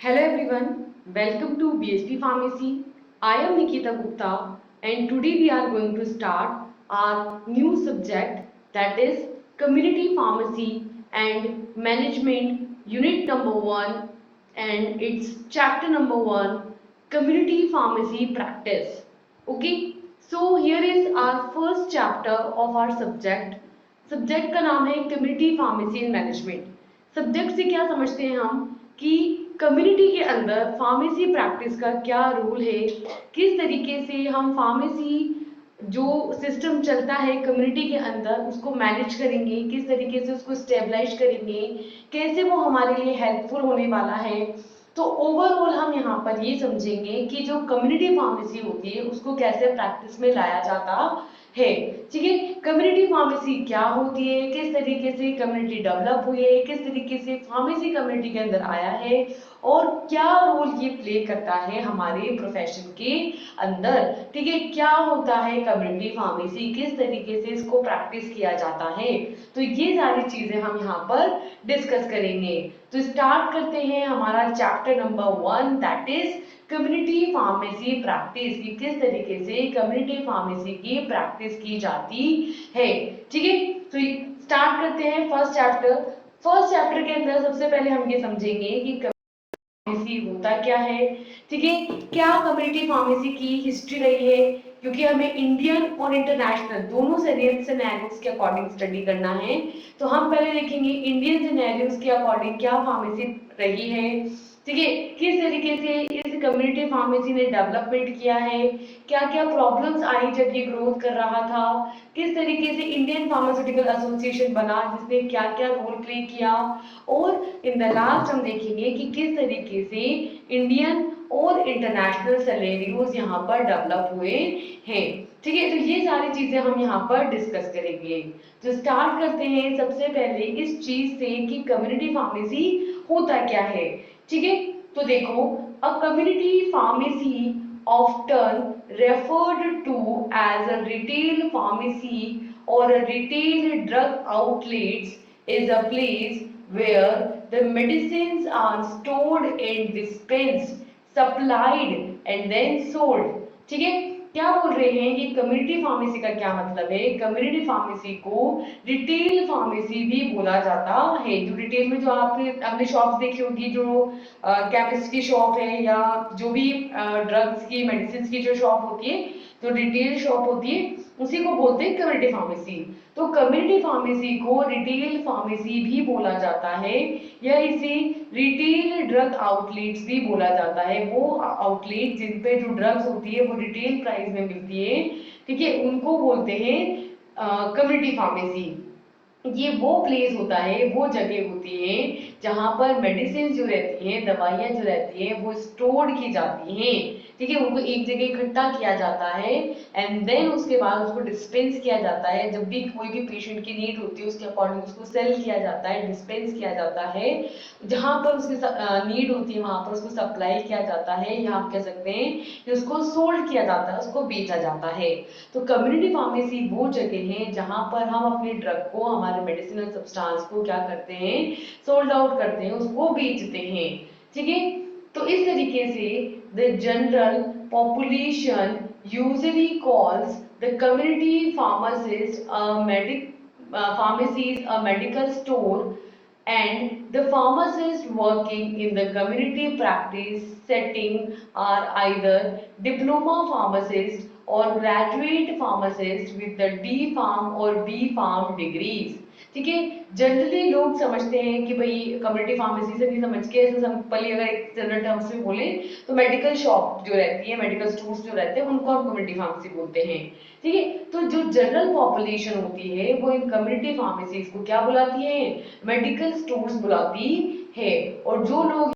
Hello everyone, welcome to BSP Pharmacy. I am Nikita Gupta and today we are going to start our new subject, that is Community Pharmacy and Management Unit number 1, and it's chapter number 1, Community Pharmacy Practice. Okay, so here is our first chapter of our subject. Subject का नाम है community pharmacy and management. Subject से क्या समझते हैं हम कि community के अंदर फार्मेसी प्रैक्टिस का क्या रोल है, किस तरीके से हम फार्मेसी जो सिस्टम चलता है कम्युनिटी के अंदर उसको मैनेज करेंगे, किस तरीके से उसको स्टेबलाइज करेंगे, कैसे वो हमारे लिए हेल्पफुल होने वाला है। तो ओवरऑल हम यहाँ पर ये समझेंगे कि जो कम्युनिटी फार्मेसी होती है उसको कैसे प्रैक्टिस में लाया जाता है। ठीक है, कम्युनिटी फार्मेसी क्या होती है, किस तरीके से कम्युनिटी डेवलप हुई है, किस तरीके से फार्मेसी कम्युनिटी के अंदर आया है और क्या रोल ये प्ले करता है हमारे प्रोफेशन के अंदर। ठीक है, क्या होता है कम्युनिटी फार्मेसी, किस तरीके से इसको प्रैक्टिस किया जाता है, तो ये सारी चीजें हम यहाँ पर डिस्कस करेंगे। तो स्टार्ट करते हैं हमारा chapter number 1, that is community pharmacy practice, की किस तरीके से कम्युनिटी फार्मेसी की प्रैक्टिस की जाती है। ठीक है, तो स्टार्ट करते हैं फर्स्ट चैप्टर। फर्स्ट चैप्टर के अंदर सबसे पहले हम ये समझेंगे कि फार्मेसी होता क्या है। ठीक है, क्या कम्युनिटी फार्मेसी की हिस्ट्री रही है, क्योंकि हमें इंडियन और इंटरनेशनल दोनों सिनेरियोस के अकॉर्डिंग स्टडी करना है। तो हम पहले देखेंगे इंडियन सिनेरियोस के अकॉर्डिंग क्या फार्मेसी रही है। ठीक है, किस तरीके से इस कम्युनिटी फार्मेसी ने डेवलपमेंट किया है, क्या क्या प्रॉब्लम्स आई जब ये ग्रोथ कर रहा था, किस तरीके से इंडियन फार्मास्यूटिकल एसोसिएशन बना जिसने क्या क्या रोल प्ले किया, और इन द लास्ट हम देखेंगे कि किस तरीके से इंडियन और इंटरनेशनल सिनेरियोस यहाँ पर डेवलप हुए हैं। ठीक है, तो ये सारी चीजें हम यहाँ पर डिस्कस करेंगे। तो स्टार्ट करते हैं सबसे पहले इस चीज से कि कम्युनिटी फार्मेसी होता क्या है। ठीक है, तो देखो, a community pharmacy often referred to as a retail pharmacy or a retail drug outlets is a place where the medicines are stored and dispensed, supplied and then sold। ठीक है, क्या बोल रहे हैं कि कम्युनिटी फार्मेसी का क्या मतलब है। कम्युनिटी फार्मेसी को रिटेल फार्मेसी भी बोला जाता है। जो रिटेल में जो आपने अपने शॉप्स देखी होगी, जो केमिस्ट की शॉप है या जो भी ड्रग्स की मेडिसिन की जो शॉप होती है, जो रिटेल शॉप होती है, उसी को बोलते हैं कम्युनिटी फार्मेसी। तो कम्युनिटी फार्मेसी को रिटेल फार्मेसी भी बोला जाता है या इसे रिटेल ड्रग आउटलेट्स भी बोला जाता है। वो आउटलेट जिन पे जो ड्रग्स होती है वो रिटेल प्राइस में मिलती है, ठीक है, उनको बोलते हैं कम्युनिटी फार्मेसी। ये वो प्लेस होता है, वो जगह होती है जहां पर मेडिसिन जो रहती हैं, दवाइयां जो रहती हैं, वो स्टोर की जाती हैं। ठीक है, उनको एक जगह इकट्ठा किया जाता है एंड देन उसके बाद उसको डिस्पेंस किया जाता है। जब भी कोई भी पेशेंट की नीड होती है उसके अकॉर्डिंग उसको सेल किया जाता है, डिस्पेंस किया जाता है। जहां पर उसकी नीड होती है वहां पर उसको सप्लाई किया जाता है, या आप कह सकते हैं कि उसको सोल्ड किया जाता है, उसको बेचा जाता है। तो कम्युनिटी फार्मेसी वो जगह है जहां पर हम अपने ड्रग को, हमारे मेडिसिनल सब्सटेंस को क्या करते हैं, सोल्ड आउट करते हैं, उसको बेचते हैं। ठीक है, तो इस तरीके से the general population usually calls the community pharmacist pharmacies a medical store, and the pharmacists working in the community practice setting are either diploma pharmacists or graduate pharmacists with the D Pharm or B Pharm degrees। ठीक है, generally लोग समझते हैं कि भाई community pharmacy से नहीं समझ के, ऐसे सिंपली अगर एक जनरल टर्म्स में बोले तो मेडिकल शॉप जो रहती है, मेडिकल स्टोर्स जो रहते हैं, उनको हम कम्युनिटी फार्मेसी बोलते हैं। ठीक है, तो जो जनरल पॉपुलेशन होती है वो इन कम्युनिटी फार्मेसीज को क्या बुलाती है, मेडिकल स्टोर्स बुलाती है। और जो लोग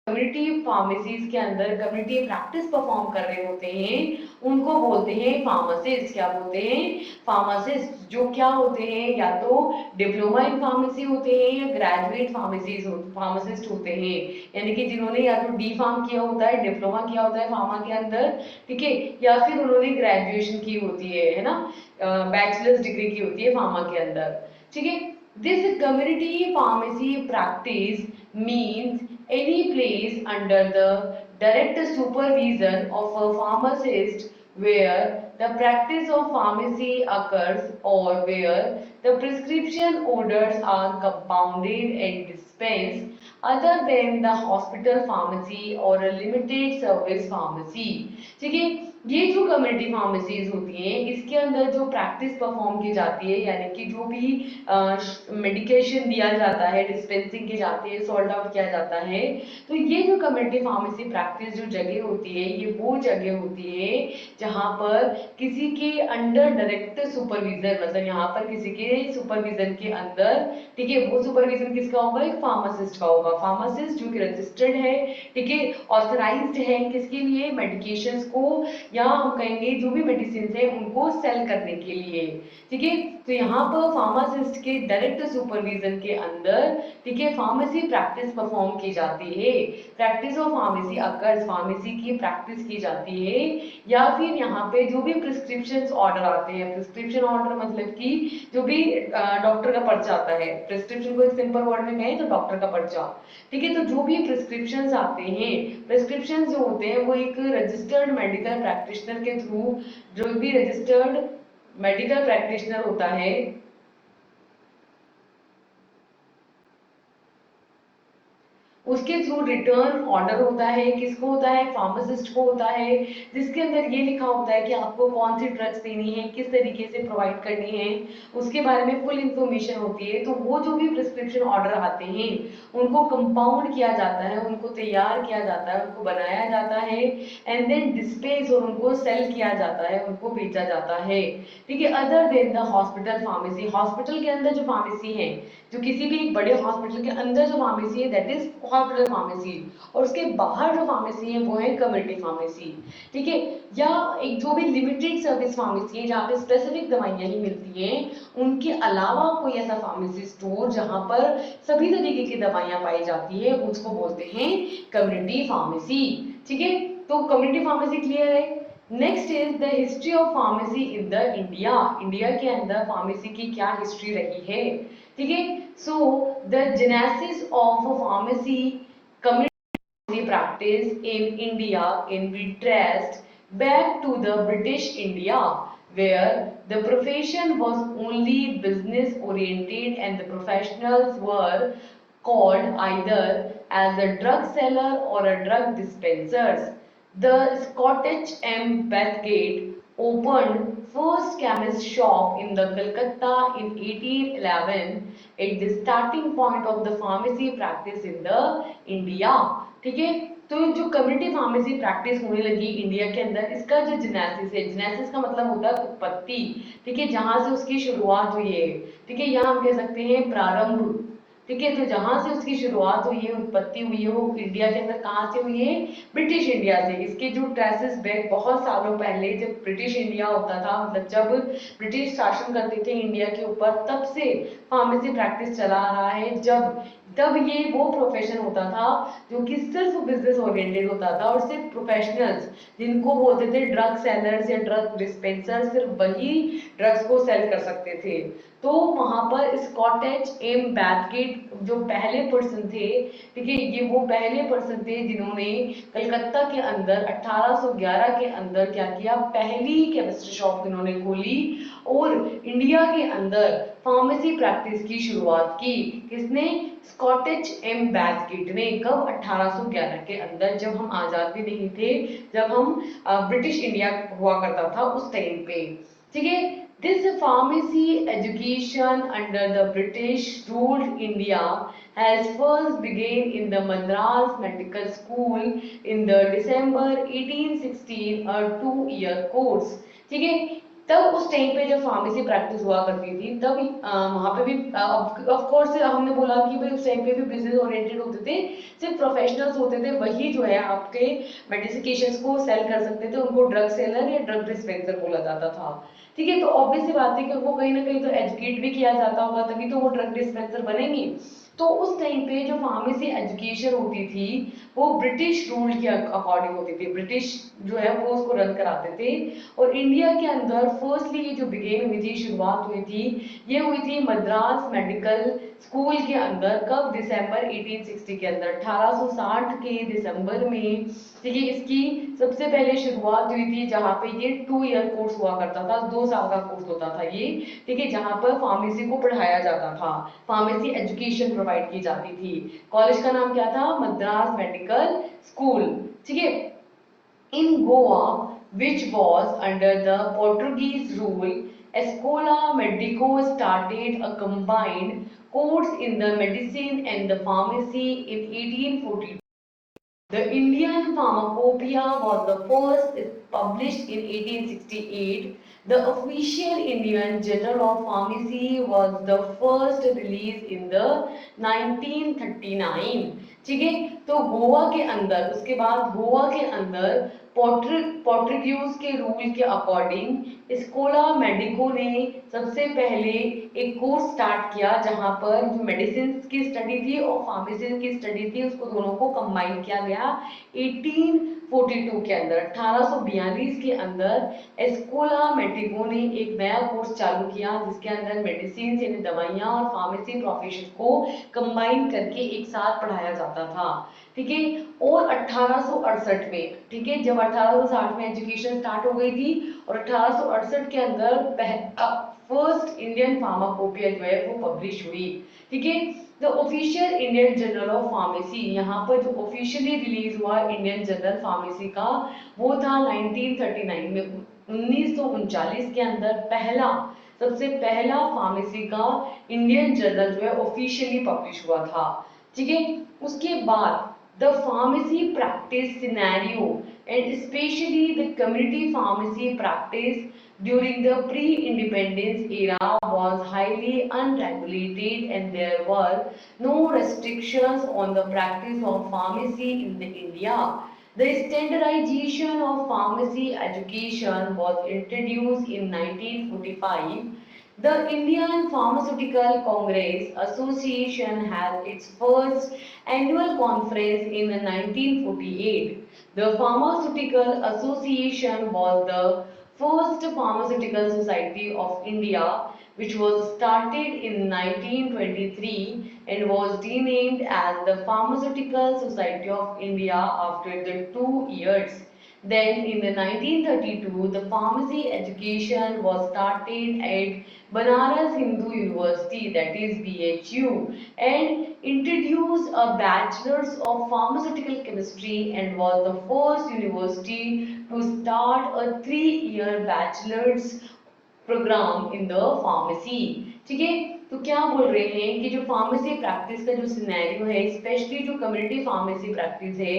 कम्युनिटी फार्मेसीज के अंदर कम्युनिटी प्रैक्टिस परफॉर्म कर रहे होते हैं उनको बोलते हैं फार्मासिस्ट। क्या बोलते हैं, फार्मासिस्ट, जो क्या होते हैं, या तो डिप्लोमा इन फार्मेसी होते हैं या ग्रेजुएट फार्मासिस्ट होते हैं। यानी कि जिन्होंने या तो डी फार्म किया होता है, डिप्लोमा किया होता है फार्मा के अंदर, ठीक है, या फिर उन्होंने ग्रेजुएशन की होती है ना, बैचलर्स डिग्री की होती है फार्मा के अंदर। ठीक है, This community pharmacy practice means any place under the direct supervision of a pharmacist where the practice of pharmacy occurs or where the prescription orders are compounded and dispensed other than the hospital pharmacy or a limited service pharmacy. ठीक है, ये जो community pharmacies होती हैं इसके अंदर जो practice perform की जाती है यानी कि जो भी मेडिकेशन दिया जाता है, डिस्पेंसिंग की जाती है, सॉल्ट आउट किया जाता है, तो ये जो कम्युनिटी फार्मेसी प्रैक्टिस जो जगह होती है ये वो जगह होती है जहाँ पर किसी के अंडर डायरेक्ट सुपरविजन, मतलब यहाँ पर किसी के सुपरविजन के अंदर, ठीक है, वो सुपरविजन किसका होगा, एक फार्मासिस्ट का होगा। फार्मासिस्ट जो कि रजिस्टर्ड है, ठीक है, ऑथराइज्ड है किसके लिए, मेडिकेशंस को या हम कहेंगे जो भी मेडिसिन है उनको सेल करने के लिए। ठीक है, तो यहाँ पर फार्मासिस्ट के डायरेक्ट सुपरविजन के अंदर, ठीक है, फार्मेसी प्रैक्टिस परफॉर्म की जाती है। Practice of pharmacy occurs, pharmacy की प्रैक्टिस की जाती है। या फिर यहाँ पे जो भी प्रिस्क्रिप्शन ऑर्डर आते हैं, प्रिस्क्रिप्शन ऑर्डर मतलब कि जो भी डॉक्टर का पर्चा आता है, प्रिस्क्रिप्शन को एक सिंपल वर्ड में कहें तो डॉक्टर का पर्चा, ठीक है, तो जो भी प्रिस्क्रिप्शन आते हैं, प्रिस्क्रिप्शन जो होते हैं वो एक रजिस्टर्ड मेडिकल प्रैक्टिशनर के थ्रू, जो भी रजिस्टर्ड मेडिकल प्रैक्टिशनर होता है उसके थ्रू रिटर्न ऑर्डर होता है। किसको होता है, फार्मासिस्ट को होता है, जिसके अंदर ये लिखा होता है कि आपको कौन सी ड्रग्स देनी है, किस तरीके से प्रोवाइड करनी है, उसके बारे में फुल इंफॉर्मेशन होती है। तो वो जो भी प्रिस्क्रिप्शन ऑर्डर आते हैं उनको कंपाउंड किया जाता है, उनको तैयार किया जाता है, उनको बनाया जाता है एंड देन डिस्पेंस और उनको सेल किया जाता है, उनको बेचा जाता है। ठीक है, other than the hospital pharmacy, hospital के अंदर जो फार्मेसी है, जो किसी भी बड़े हॉस्पिटल के अंदर जो फार्मेसी है दैट इज हॉस्पिटल फार्मेसी, और उसके बाहर जो फार्मेसी है वो है कम्युनिटी फार्मेसी। ठीक है, या एक जो भी लिमिटेड सर्विस फार्मेसी है जहाँ पे स्पेसिफिक दवाइयाँ ही मिलती हैं, उनके अलावा कोई ऐसा फार्मेसी स्टोर जहाँ पर सभी तरीके की दवाइयाँ पाई जाती है उसको बोलते हैं कम्युनिटी फार्मेसी। ठीक है, तो कम्युनिटी फार्मेसी क्लियर है। Next is the history of pharmacy in the India, India के अंदर फार्मेसी की क्या हिस्ट्री रही है। ठीक है, so the genesis of pharmacy community practice in India can be traced back to the British India, where the profession was only business oriented and the professionals were called either as a drug seller or a drug dispensers. The Scottish M. Bathgate opened first chemist shop in the Calcutta in 1811 at the starting point of the pharmacy practice in the India. ठीक है, तो जो community pharmacy practice होने लगी India के अंदर, इसका जो जेनेसिस है, जेनेसिस का मतलब होता है उत्पत्ति, ठीक है, जहां से उसकी शुरुआत हुई है, ठीक है, यहाँ हम कह सकते हैं प्रारंभ। ठीक है, तो जहां से उसकी शुरुआत हुई है, उत्पत्ति हुई है, वो इंडिया के अंदर कहाँ से हुई है, ब्रिटिश इंडिया से। इसके जो ट्रेसेस बैक बहुत सालों पहले जब ब्रिटिश इंडिया होता था, मतलब जब ब्रिटिश शासन करते थे इंडिया के ऊपर, तब से फार्मेसी प्रैक्टिस चला आ रहा है। जब तब ये वो प्रोफेशन होता था जो कि सिर्फ बिजनेस ओरिएंटेड होता था और सिर्फ प्रोफेशनल्स जिनको बोलते थे ड्रग सेलर्स या ड्रग डिस्पेंसर्स, सिर्फ वही ड्रग्स को सेल कर सकते थे। तो वहां पर स्कॉटिश एम बैथगेट जो पहले पर्सन थे, ठीक है, ये वो पहले पर्सन थे जिन्होंने कलकत्ता के अंदर 1811 के अंदर क्या किया, पहली केमिस्ट्री शॉप इन्होंने खोली और इंडिया के अंदर फार्मेसी प्रैक्टिस की शुरुआत की। किसने, स्कॉटिश एम बैथगेट ने। कब, 1811 के अंदर, जब हम आजाद भी नहीं थे, जब हम ब्रिटिश इंडिया हुआ करता था उस टाइम पे। ठीक है, this pharmacy education under the British ruled India has first begun in the Madras Medical School in the December 1816, a 2-year course। ठीक है, तब उस टाइम पे जब फार्मेसी प्रैक्टिस हुआ करती थी तब वहां पे भी ऑफ कोर्स हमने बोला कि भाई उस टाइम पे भी बिजनेस ओरिएंटेड होते थे, सिर्फ प्रोफेशनल्स होते थे, वही जो है आपके मेडिसिकेशंस को सेल कर सकते थे, उनको ड्रग सेलर या ड्रग डिस्पेंसर बोला जाता था। ठीक है, तो ऑब्वियस सी बात है कि उनको कहीं ना कहीं तो एजुकेट भी किया जाता होगा, तभी तो वो ड्रग डिस्पेंसर बनेंगे। तो उस टाइम पे जो फार्मेसी एजुकेशन होती थी वो ब्रिटिश रूल के अकॉर्डिंग होती थी, ब्रिटिश जो है वो उसको रन कराते थे। और इंडिया के अंदर फर्स्टली ये जो बिगेन हुई थी, शुरुआत हुई थी, ये हुई थी मद्रास मेडिकल स्कूल के अंदर। कब? दिसंबर 1860 के अंदर, 1860 के दिसंबर में। ठीक है, इसकी सबसे पहले शुरुआत हुई थी जहाँ पे ये 2 ईयर कोर्स हुआ करता था, 2 साल का कोर्स होता था ये। ठीक है, जहाँ पर फार्मेसी को पढ़ाया जाता था, फार्मेसी एजुकेशन प्रोवाइड की जाती थी। कॉलेज का नाम क्या था? Madras medical school. ठीक है, in Goa, which was under the Portuguese rule, Escola Medico started a combined course in the medicine and the pharmacy in 1842. The Indian Pharmacopoeia was the first published in 1868. The official Indian Journal of Pharmacy was the first released in the 1939. ठीक है, तो गोवा के अंदर, उसके बाद गोवा के अंदर Portuguese के रूल के अकॉर्डिंग स्कोला मेडिको ने सबसे पहले एक कोर्स स्टार्ट किया जहां पर जो मेडिसिन की स्टडी थी और फार्मेसी की स्टडी थी उसको दोनों को कंबाइन किया गया 1842 के अंदर। 1842 के अंदर एस्कोला मेडिको ने एक नया कोर्स चालू किया जिसके अंदर मेडिसिन यानी दवाइयां और फार्मेसी प्रोफेशन को कंबाइन करके एक साथ पढ़ाया जाता था। ठीक है, और 1868 में, ठीक है, जब 1860 में एजुकेशन स्टार्ट हो गई थी और 1868 के अंदर फर्स्ट इंडियन फार्माकोपिया जो है वो पब्लिश हुई। ठीक है, the official Indian journal of pharmacy, यहाँ पर जो ऑफिशियली रिलीज हुआ इंडियन जर्नल फार्मेसी का वो था 1939 में, 1939 के अंदर पहला, सबसे पहला फार्मेसी का इंडियन जर्नल जो है ऑफिशियली पब्लिश हुआ था। ठीक है, उसके बाद the pharmacy practice scenario and especially the community pharmacy practice during the pre-independence era was highly unregulated and there were no restrictions on the practice of pharmacy in the India. The standardization of pharmacy education was introduced in 1945. The Indian Pharmaceutical Congress Association had its first annual conference in 1948. The Pharmaceutical Association was the first pharmaceutical society of India, which was started in 1923 and was renamed as the Pharmaceutical Society of India after the 2 years. Then in the 1932, the pharmacy education was started at Banaras Hindu University, that is BHU, and introduced a bachelor's of pharmaceutical chemistry and was the first university to start a 3-year bachelor's program in the pharmacy. ठीक है, तो क्या बोल रहे हैं कि जो pharmacy practice का जो सिनेरियो है, स्पेशली जो कम्युनिटी फार्मेसी प्रैक्टिस है,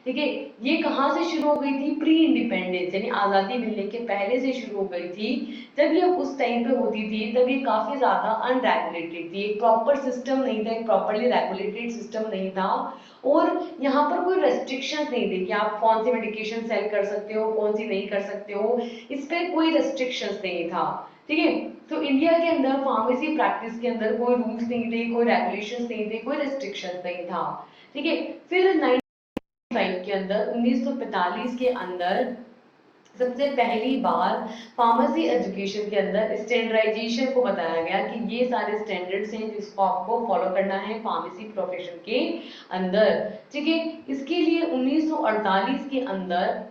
ठीक है, ये कहाँ से शुरू हो गई थी? प्री इंडिपेंडेंस यानी आज़ादी मिलने के पहले से शुरू हो गई थी। जब ये उस टाइम पे होती थी तब ये काफ़ी ज़्यादा अनरेगुलेटेड थी, एक प्रॉपर सिस्टम नहीं था, एक प्रॉपरली रेगुलेटेड सिस्टम नहीं था, और यहाँ पर कोई रेस्ट्रिक्शंस नहीं थे कि आप कौन सी मेडिकेशन सेल कर सकते हो, कौन सी नहीं कर सकते हो, इस पर कोई रेस्ट्रिक्शंस नहीं था। ठीक है, तो इंडिया के अंदर फार्मेसी प्रैक्टिस के अंदर कोई रूल्स नहीं थे, कोई रेगुलेशंस नहीं थे, कोई रेस्ट्रिक्शंस नहीं था। ठीक है, फिर 1945 के अंदर, 1945 के अंदर सबसे पहली बार फार्मेसी एजुकेशन के अंदर स्टैंडर्डाइजेशन को बताया गया कि ये सारे स्टैंडर्ड्स हैं जिसको आपको फॉलो करना है फार्मेसी प्रोफेशन के अंदर। ठीक है, इसके लिए 1948 के अंदर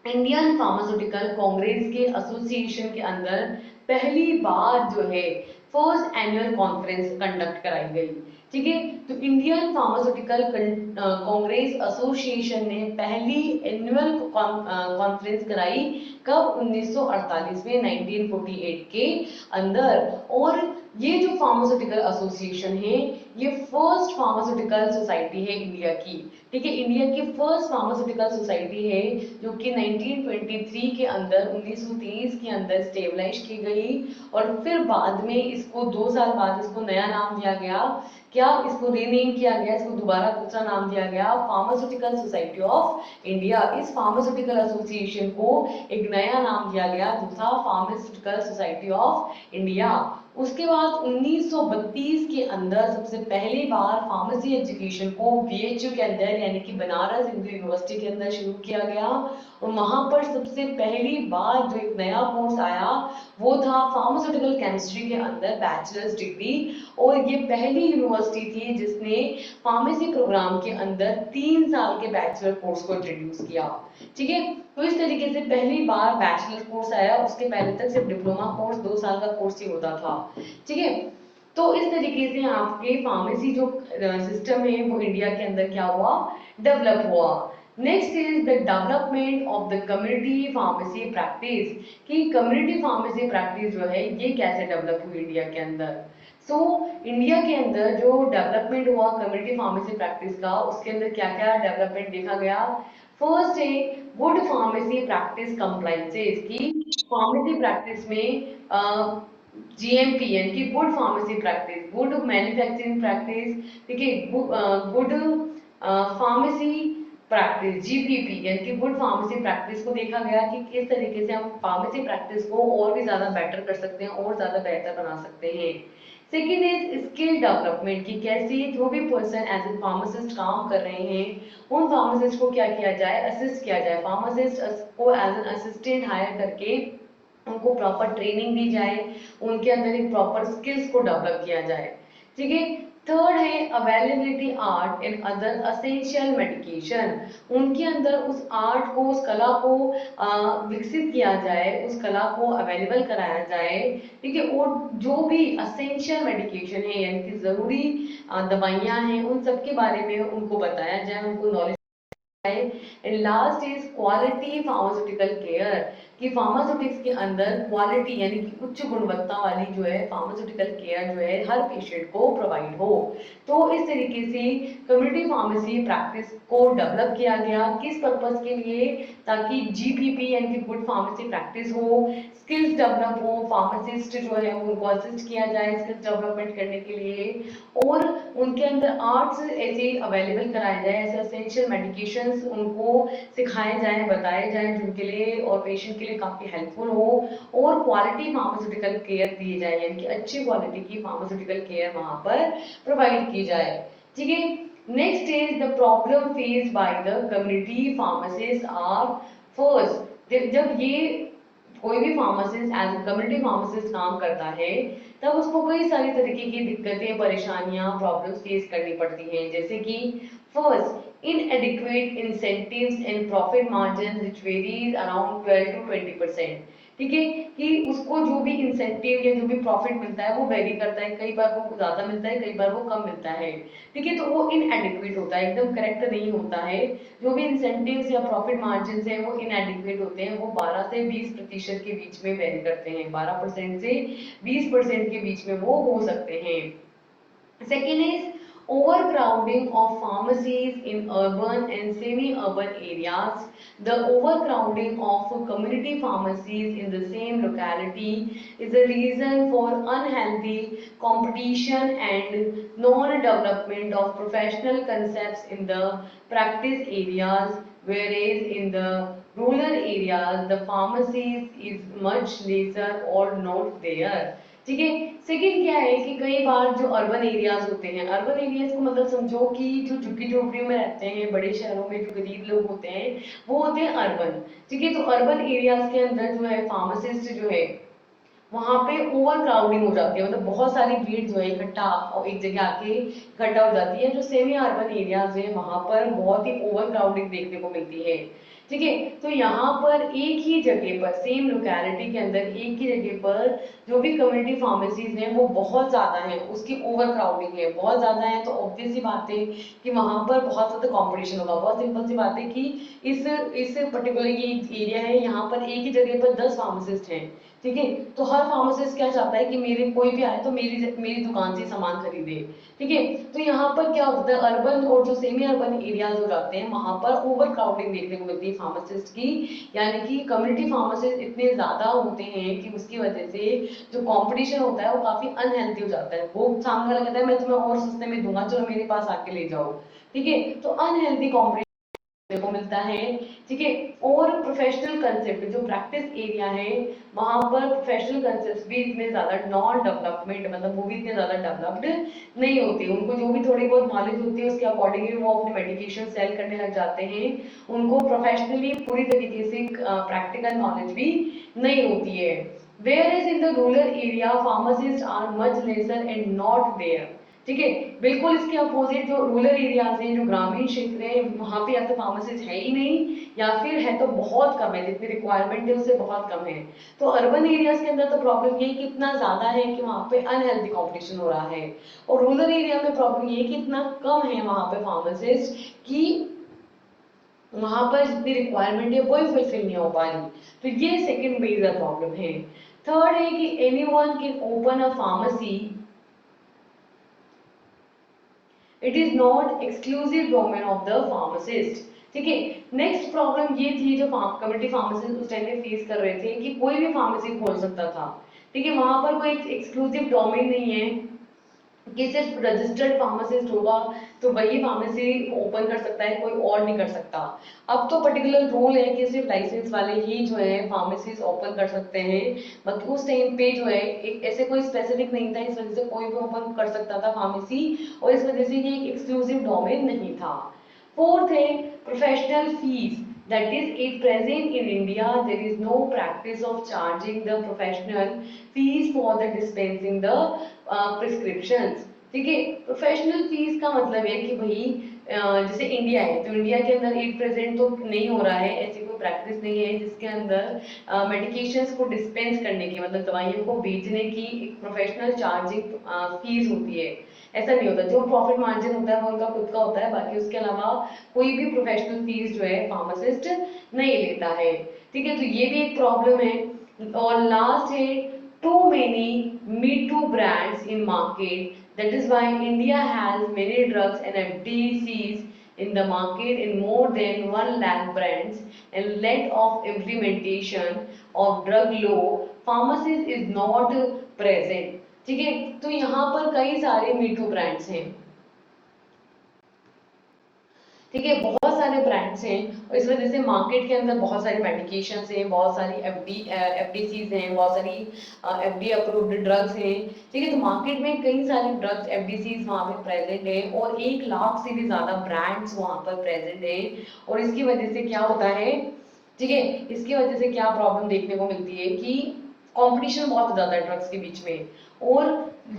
इंडियन फार्मास्यूटिकल कांग्रेस के एसोसिएशन के अंदर पहली बार जो है फर्स्ट एनुअल कॉन्फ्रेंस कंडक्ट कराई गई। ठीक है, तो इंडियन फार्मास्यूटिकल कांग्रेस एसोसिएशन ने पहली एनुअल कॉन्फ्रेंस कराई कब? 1948 में, 1948 के अंदर। और ये जो फार्मास्यूटिकल एसोसिएशन है ये फर्स्ट फार्मास्यूटिकल सोसाइटी है इंडिया की। ठीक है, इंडिया की फर्स्ट फार्मास्यूटिकल सोसाइटी है जो कि 1923 के अंदर 1923 के अंदर स्टेबलाइज की गई और फिर बाद में इसको 2 साल बाद इसको नया नाम दिया गया। क्या इसको रीनेम किया गया, इसको दोबारा दूसरा नाम दिया गया फार्मास्यूटिकल सोसाइटी ऑफ इंडिया। इस फार्मास्यूटिकल एसोसिएशन को एक नया नाम दिया गया जो था फार्मास्यूटिकल सोसाइटी ऑफ इंडिया। उसके बाद 1932 के अंदर सबसे पहली बार फार्मेसी एजुकेशन को बीएचयू के अंदर यानी कि बनारस हिंदू यूनिवर्सिटी के अंदर शुरू किया गया और वहां पर सबसे पहली बार जो एक नया कोर्स आया वो था फार्मास्यूटिकल केमिस्ट्री के अंदर बैचलर्स डिग्री। और ये पहली यूनिवर्सिटी थी जिसने फार्मेसी प्रोग्राम के अंदर 3 साल के बैचलर कोर्स को इंट्रोड्यूस किया। ठीक है, तो इस तरीके से पहली बार बैचलर कोर्स आया, उसके पहले तक सिर्फ डिप्लोमा कोर्स 2 साल का कोर्स ही होता था। ठीक है, तो इस तरीके से आपके फार्मेसी जो सिस्टम है वो इंडिया के अंदर क्या हुआ, डेवलप हुआ। Next is the development of the community pharmacy practice, कि कम्युनिटी फार्मेसी प्रैक्टिस जो है ये कैसे डेवलप हुई इंडिया के अंदर। इंडिया के अंदर जो डेवलपमेंट हुआ कम्युनिटी फार्मेसी प्रैक्टिस का, उसके अंदर क्या क्या डेवलपमेंट देखा गया। फर्स्ट है गुड फार्मेसी प्रैक्टिस कंप्लाइंसेस, की फार्मेसी प्रैक्टिस में जीएमपी यानी कि good pharmacy practice, good manufacturing practice, ठीक है, गुड फार्मेसी प्रैक्टिस जीपीपी यानी कि गुड फार्मेसी प्रैक्टिस को देखा गया कि किस तरीके से हम फार्मेसी प्रैक्टिस को और भी ज्यादा बेटर कर सकते हैं और ज्यादा बेहतर बना सकते हैं। सेकेंड इज स्किल डेवलपमेंट, की कैसे जो भी पर्सन एज ए फार्मासिस्ट काम कर रहे हैं उन फार्मासिस्ट को क्या किया जाए, असिस्ट किया जाए, फार्मासिस्ट को एज एन असिस्टेंट हायर करके उनको प्रॉपर ट्रेनिंग दी जाए, उनके अंदर एक प्रॉपर स्किल्स को डेवलप किया जाए। ठीक है, थर्ड है availability art in other essential medication, उनके अंदर उस आर्ट को उस कला को विकसित किया जाए, उस कला को अवेलेबल कराया जाए। ठीक है, और जो भी असेंशियल मेडिकेशन है यानी कि जरूरी दवाइयां हैं उन सब के बारे में उनको बताया जाए, उनको knowledge. And last is quality pharmaceutical care, कि फार्मास्यूटिक्स के अंदर क्वालिटी यानी कि उच्च गुणवत्ता वाली जो है फार्मास्यूटिकल केयर जो है हर पेशेंट को प्रोवाइड हो। तो इस तरीके से कम्युनिटी फार्मेसी प्रैक्टिस को डेवलप किया गया, किस पर्पस के लिए, ताकि जीपीपी यानी कि गुड फार्मेसी प्रैक्टिस हो, स्किल्स डेवलप हो, फार्मासिस्ट जो है उनको असिस्ट किया जाए स्किल्स डेवलपमेंट करने के लिए, और उनके अंदर आर्ट्स ऐसे अवेलेबल कराए जाए, ऐसे एसेंशियल मेडिकेशंस उनको सिखाए जाए, बताए जाए जिनके लिए और पेशेंट के लिए काफी हेल्पफुल हो, और क्वालिटी फार्मास्यूटिकल केयर दी जाए यानी कि अच्छी क्वालिटी की फार्मास्यूटिकल केयर वहां पर प्रोवाइड की जाए। ठीक है, next is the problem faced by the community pharmacist are first, जब ये कोई भी pharmacist as a community pharmacist काम करता है तब उसको कई सारी तरीके की दिक्कतें, परेशानियां, प्रॉब्लम्स फेस करनी पड़ती हैं, जैसे कि first inadequate incentives and profit margins which varies around 12 to 20%। ठीक है, कि उसको जो भी इंसेंटिव या जो भी प्रॉफिट मिलता है वो वेरी करता है, कई बार वो ज्यादा मिलता है, कई बार वो कम मिलता है। ठीक है, तो वो इनएडिक्वेट होता है, एकदम करेक्ट नहीं होता है। जो भी इंसेंटिव्स या प्रॉफिट मार्जिन है वो इनएडिक्वेट होते हैं, वो 12 से 20% के बीच में वेरी करते हैं, 12% से 20% के बीच में वो हो सकते हैं। Second is overcrowding of pharmacies in urban and semi-urban areas. The overcrowding of community pharmacies in the same locality is a reason for unhealthy competition and non-development of professional concepts in the practice areas, whereas in the rural areas the pharmacies is much lesser or not there। ठीक है, second क्या है कि कई बार जो urban areas होते हैं, urban areas को मतलब समझो कि जो झुग्गी झोपड़ियों में रहते हैं, बड़े शहरों में जो गरीब लोग होते हैं वो होते हैं अर्बन। ठीक है, तो अर्बन एरियाज के अंदर जो है फार्मासिस्ट जो है वहां पे ओवर क्राउडिंग हो जाती है, मतलब बहुत सारी भीड़ जो है इकट्ठा एक जगह आके इकट्ठा हो जाती है। जो सेमी अर्बन एरियाज है वहां पर बहुत ही ओवर क्राउडिंग देखने को मिलती है। ठीक है, तो यहाँ पर एक ही जगह पर सेम लोकेलिटी के अंदर एक ही जगह पर जो भी कम्युनिटी फार्मेसीज हैं वो बहुत ज्यादा हैं, उसकी ओवर क्राउडिंग है, बहुत ज्यादा है, तो ऑब्वियस सी बात है कि वहां पर बहुत ज्यादा कंपटीशन होगा। बहुत सिंपल सी बात है कि इस पर्टिकुलर ये एरिया है, यहाँ पर एक ही जगह पर 10 फार्मासिस्ट हैं, ठीक है। तो हर फार्मासिस्ट क्या चाहता है कि मेरे कोई भी आए तो मेरी मेरी दुकान से सामान खरीदे। ठीक है। तो यहाँ पर क्या होता है, अर्बन और जो सेमी अर्बन एरियाज हो जाते हैं वहां पर ओवर क्राउडिंग देखने को मिलती है फार्मासिस्ट की, यानी कि कम्युनिटी फार्मासिस्ट इतने ज्यादा होते हैं कि उसकी वजह से जो कंपटीशन होता है वो काफी अनहेल्दी हो जाता है। वो सामने वाला कहता है मैं तुम्हें और सस्ते में दूंगा, चलो मेरे पास आके ले जाओ। ठीक है। तो अनहेल्दी कंपटीशन देखने को मिलता है। ठीक है। और प्रोफेशनल कंसेप्ट जो प्रैक्टिस एरिया है वहां पर प्रोफेशनल कंसेप्ट भी इतने ज्यादा नॉन डेवलपमेंट, मतलब वो भी इतने ज्यादा डेवलप्ड नहीं होते। उनको जो भी थोड़ी बहुत नॉलेज होती है उसके अकॉर्डिंगली वो अपने मेडिकेशन सेल करने लग जाते हैं। उनको प्रोफेशनली पूरी तरीके से प्रैक्टिकल नॉलेज भी नहीं होती है। Whereas in the rural area, pharmacists are much lesser and not there. ठीक है। बिल्कुल इसके अपोजिट जो रूरल एरियाज हैं, जो ग्रामीण क्षेत्र है, वहां पे या तो फार्मासिस्ट है ही नहीं या फिर है तो बहुत कम है, जितनी रिक्वायरमेंट है उससे बहुत कम है। तो अर्बन एरियाज के अंदर तो प्रॉब्लम ये है कि इतना ज्यादा है कि वहां पे अनहेल्दी कॉम्पिटिशन हो रहा है, और रूरल एरिया में प्रॉब्लम ये है कि इतना कम है वहां पे फार्मासिस्ट कि वहां पर जितनी रिक्वायरमेंट है वही फुलफिल नहीं हो पा रही। तो ये सेकंड मेजर प्रॉब्लम है। थर्ड है कि anyone can open a pharmacy, it is not exclusive domain of the pharmacist. ठीक है। नेक्स्ट प्रॉब्लम ये थी जो कम्युनिटी फार्मासिस्ट उस टाइम में फेस कर रहे थे कि कोई भी फार्मेसी खोल सकता था। ठीक है। वहां पर कोई एक्सक्लूसिव डोमेन नहीं है कि सिर्फ रजिस्टर्ड फार्मासिस्ट होगा तो वही फार्मेसी ओपन कर सकता है, कोई और नहीं कर सकता। अब तो पर्टिकुलर रूल है कि सिर्फ लाइसेंस वाले ही जो है फार्मेसीज ओपन कर सकते हैं। बाकी उस टाइम पे जो है एक ऐसे कोई स्पेसिफिक नहीं था, इस वजह से कोई भी ओपन कर सकता था फार्मेसी, और इस वजह से ये एक एक्सक्लूसिव डोमेन नहीं था। फोर्थ है professional fees, that is if present in India there is no practice of charging the professional fees for the dispensing the prescriptions। ठीक है। प्रोफेशनल फीस का मतलब है कि भाई जैसे इंडिया है तो इंडिया के अंदर एट प्रेजेंट तो नहीं हो रहा है, ऐसी कोई प्रैक्टिस नहीं है जिसके अंदर मेडिकेशंस को डिस्पेंस करने की, मतलब दवाइयों को बेचने की एक प्रोफेशनल चार्जिंग फीस होती है। ऐसा नहीं होता, जो प्रॉफिट मार्जिन होता है वो उनका खुद का होता है, बाकी उसके अलावा कोई भी प्रोफेशनल फीस जो है फार्मासिस्ट नहीं लेता है। ठीक है। तो ये भी एक प्रॉब्लम है। और लास्ट है too many me too brands in market, that is why India has many drugs and FDCs in the market in more than 1 lakh brands, and lack of implementation of drug law pharmacist is not present। ठीक है। तो यहाँ पर कई सारे me too brands हैं। ठीक है। बहुत सारे ब्रांड्स हैं और इस वजह से मार्केट के अंदर बहुत सारी मेडिकेशंस हैं, बहुत सारी एफडीसीज हैं, बहुत सारी एफडी अप्रूव्ड ड्रग्स हैं। ठीक है। तो मार्केट में कई सारे ड्रग्स एफडीसीज वहाँ पे प्रेजेंट है और 1 लाख से भी ज्यादा ब्रांड्स वहाँ पर प्रेजेंट है। और इसकी वजह से क्या होता है, ठीक है, इसकी वजह से क्या प्रॉब्लम देखने को मिलती है कि कंपटीशन बहुत ज्यादा है ड्रग्स के बीच में। और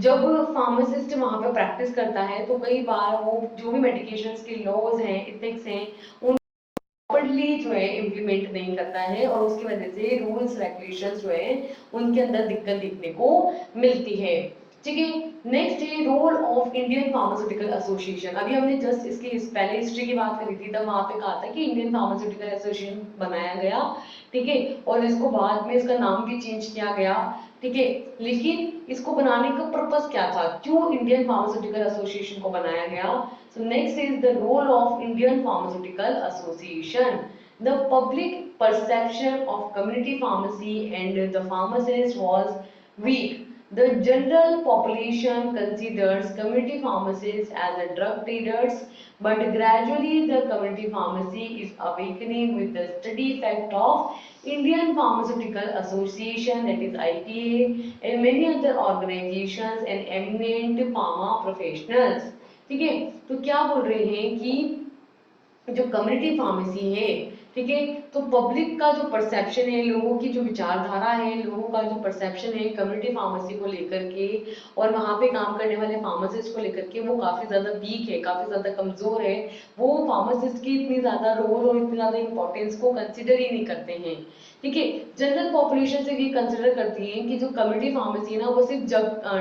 जब फार्मासिस्ट वहां पे प्रैक्टिस करता है तो कई बार वो जो भी मेडिकेशंस के लॉज हैं, इथिक्स हैं, उन प्रॉपर्ली जो है इम्प्लीमेंट नहीं करता है, और उसकी वजह से रूल्स रेगुलेशंस जो है उनके अंदर दिक्कत देखने को मिलती है। ठीक है। नेक्स्ट है role of Indian pharmaceutical association. अभी हमने जस्ट इसकी पहले हिस्ट्री की बात करी थी, तब वहां पे कहा था कि इंडियन फार्मास्यूटिकल एसोसिएशन बनाया गया। ठीक है। और इसको बाद में इसका नाम भी चेंज किया गया। ठीक है। लेकिन इसको बनाने का पर्पस क्या था, क्यों इंडियन फार्मास्यूटिकल एसोसिएशन को बनाया गया? So next is the role of Indian pharmaceutical association. The public perception of community pharmacy and the pharmacist was weak. The general population considers community pharmacists as a drug dealers, but gradually the community pharmacy is awakening with the steady effect of Indian Pharmaceutical Association, that is IPA, and many other organizations and eminent pharma professionals। ठीक है। तो क्या बोल रहे हैं कि जो community pharmacy है, ठीक है, तो पब्लिक का जो परसेप्शन है, लोगों की जो विचारधारा है, लोगों का जो परसेप्शन है कम्युनिटी फार्मेसी को लेकर के और वहां पे काम करने वाले फार्मासिस्ट को लेकर के, वो काफी ज्यादा वीक है, काफी ज्यादा कमजोर है। वो फार्मासिस्ट की इतनी ज्यादा रोल और इतनी ज्यादा इंपॉर्टेंस को कंसिडर ही नहीं करते हैं। ठीक है। जनरल पॉपुलेशन से ये कंसिडर करती हैं कि जो कम्युनिटी फार्मेसी है ना वो सिर्फ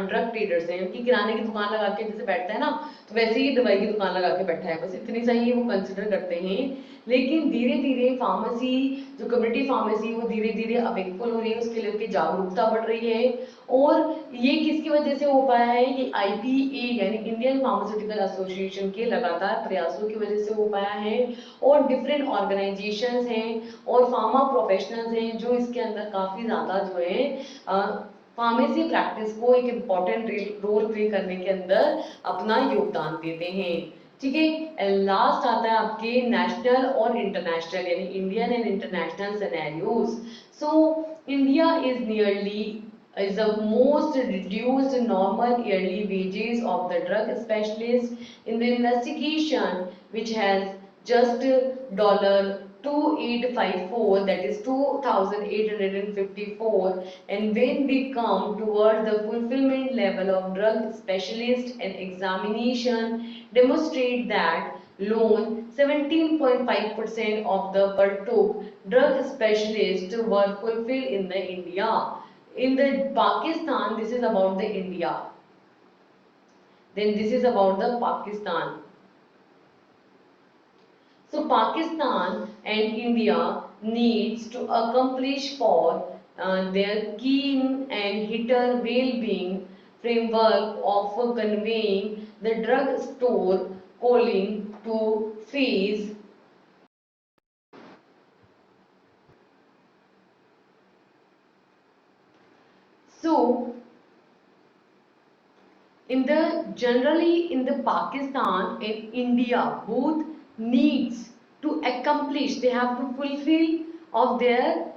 ड्रग ट्रेडर्स हैं कि किराने की दुकान लगा के जैसे बैठता है ना तो वैसे ही दवाई की दुकान लगा के बैठा है, बस इतनी सा ही वो कंसिडर करते हैं। लेकिन धीरे धीरे फार्मेसी जो कम्युनिटी फार्मेसी वो धीरे धीरे अवेलेबल हो रही है, उसके लिए जागरूकता बढ़ रही है। और ये किसकी वजह से हो पाया है, ये IPA यानी इंडियन फार्मास्यूटिकल एसोसिएशन के लगातार प्रयासों की वजह से हो पाया है। और डिफरेंट ऑर्गेनाइजेशंस हैं और फार्मा प्रोफेशनल्स हैं जो इसके अंदर काफी ज्यादा जो है फार्मेसी प्रैक्टिस को एक इम्पॉर्टेंट रोल प्ले करने के अंदर अपना योगदान देते हैं। ठीक है। लास्ट आता है आपके नेशनल और इंटरनेशनल यानी Indian and international scenarios. So India is the most reduced normal yearly wages of the drug specialist in the investigation, which has just $2854, that is 2854. And when we come toward the fulfillment level of drug specialist and examination demonstrate that lone 17.5% of the partook drug specialists were fulfilled in the India. In the Pakistan, this is about the India. Then this is about the Pakistan. So Pakistan and India needs to accomplish for their keen and hitter well-being framework of conveying the drug store calling to phase. So generally in the Pakistan and India both needs to accomplish, they have to fulfill of their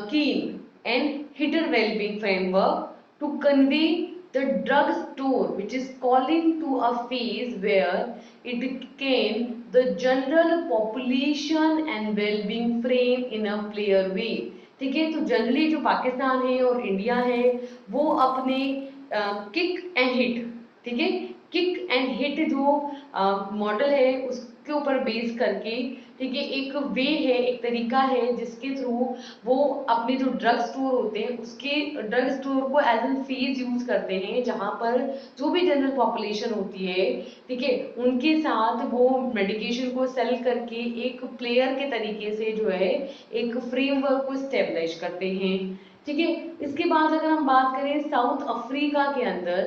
keen and hitter well-being framework to convey the drug store which is calling to a phase where it can the general population and well-being frame in a clear way. ठीक है। तो generally जो पाकिस्तान है और India है वो अपने kick and hit, ठीक है, किक एंड हिट जो मॉडल है उसके ऊपर बेस करके, ठीक है, एक वे है, एक तरीका है जिसके थ्रू वो अपने जो ड्रग स्टोर होते हैं उसके ड्रग स्टोर को एज एन फेज यूज करते हैं जहां पर जो भी जनरल पॉपुलेशन होती है, ठीक है, उनके साथ वो मेडिकेशन को सेल करके एक प्लेयर के तरीके से जो है एक फ्रेमवर्क को स्टेबलाइज करते हैं। ठीक है। इसके बाद अगर हम बात करें साउथ अफ्रीका के अंदर,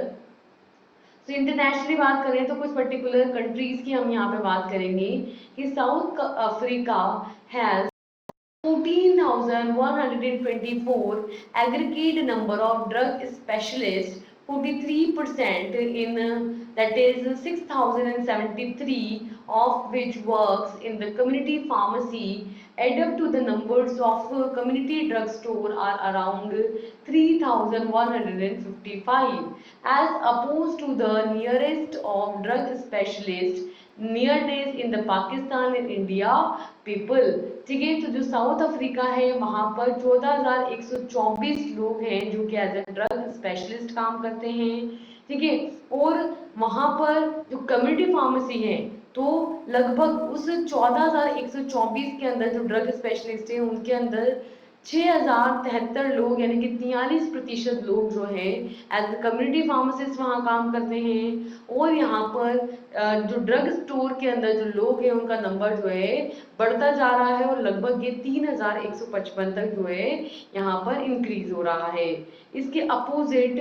तो इंटरनेशनली बात करें तो कुछ पर्टिकुलर कंट्रीज की हम यहाँ पे बात करेंगे कि south Africa has 14,124 aggregate number of drug specialists, 43% in that is 6,073 of which works in the community pharmacy. Add up to the numbers of community drug store are around 3,155 as opposed to the nearest of drug specialist nearness in the Pakistan and India people. ठीक है। तो जो south Africa है वहां पर 14,124 लोग हैं जो कि एज ए ड्रग स्पेशलिस्ट काम करते हैं। ठीक है। और वहां पर जो कम्युनिटी फार्मेसी है तो लगभग उस 14,124 के अंदर जो ड्रग स्पेशलिस्ट है उनके अंदर 6,073 लोग यानी कि 43% लोग जो है एज कम्युनिटी फार्मासिस्ट वहाँ काम करते हैं। और यहाँ पर जो ड्रग स्टोर के अंदर जो लोग हैं उनका नंबर जो है बढ़ता जा रहा है और लगभग ये 3,155 तक जो है यहाँ पर इंक्रीज हो रहा है। इसके अपोजिट,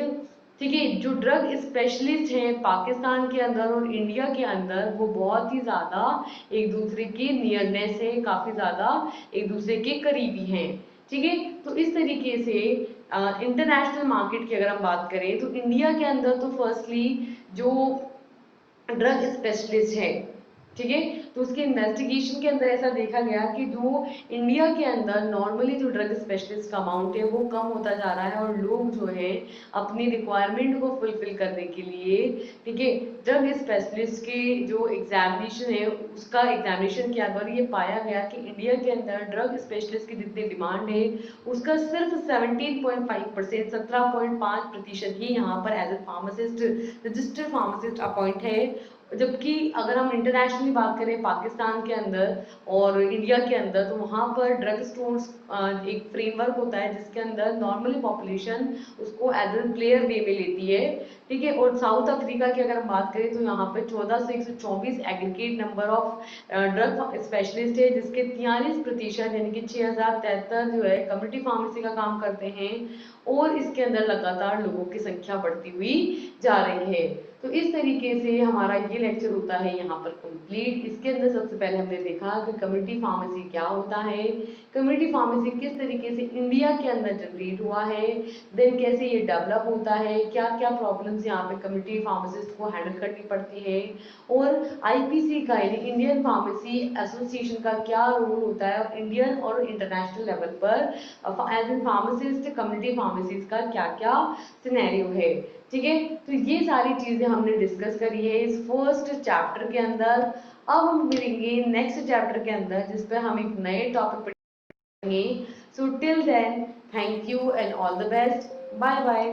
ठीक है, जो ड्रग स्पेशलिस्ट हैं पाकिस्तान के अंदर और इंडिया के अंदर वो बहुत ही ज्यादा एक दूसरे के नियरनेस है, काफी ज्यादा एक दूसरे के करीबी हैं। ठीक है। तो इस तरीके से इंटरनेशनल मार्केट की अगर हम बात करें तो इंडिया के अंदर तो फर्स्टली जो ड्रग स्पेशलिस्ट है, ठीक है, तो उसके इन्वेस्टिगेशन के अंदर ऐसा देखा गया कि जो इंडिया के अंदर नॉर्मली जो ड्रग स्पेशलिस्ट का अमाउंट है वो कम होता जा रहा है और लोग जो है अपनी रिक्वायरमेंट को फुलफिल करने के लिए, ठीक है, ड्रग स्पेशलिस्ट के जो एग्जामिनेशन है उसका एग्जामिनेशन किया और ये पाया गया कि इंडिया के अंदर ड्रग स्पेशलिस्ट की जितनी डिमांड है उसका सिर्फ 17.5%, 17.5% ही यहाँ पर as a pharmacist registered pharmacist appoint है जबकि अगर हम इंटरनेशनली बात करें पाकिस्तान के अंदर और इंडिया के अंदर, तो वहाँ पर ड्रग स्टोर्स एक फ्रेमवर्क होता है जिसके अंदर नॉर्मली पॉपुलेशन उसको एज ए प्लेयर वे में लेती है, ठीक है। और साउथ अफ्रीका की अगर हम बात करें तो यहाँ पे 14 से 124 aggregate number of drug specialist है, जिसके 43% यानी कि 6073 जो है कम्युनिटी फार्मेसी का काम करते हैं, और इसके अंदर लगातार लोगों की संख्या बढ़ती हुई जा रही है। तो इस तरीके से हमारा ये लेक्चर होता है यहाँ पर कंप्लीट। इसके अंदर सबसे पहले हमने देखा कि कम्युनिटी फार्मेसी क्या होता है, कम्युनिटी फार्मेसी किस तरीके से इंडिया के अंदर जनरेट हुआ है, देन कैसे ये डेवलप होता है, क्या क्या प्रॉब्लम्स यहाँ पे कम्युनिटी फार्मासिस्ट को हैंडल करनी पड़ती है, और आईपीसी का यानी इंडियन फार्मेसी एसोसिएशन का क्या रोल होता है, और इंडियन और इंटरनेशनल लेवल पर as a pharmacist community pharmacies का क्या क्या सिनेरियो है, ठीक है। तो ये सारी चीजें हमने डिस्कस करी है इस फर्स्ट चैप्टर के अंदर। अब हम मिलेंगे नेक्स्ट चैप्टर के अंदर जिस पे हम एक नए टॉपिक पढ़ेंगे। So till then, thank you and all the best, bye bye.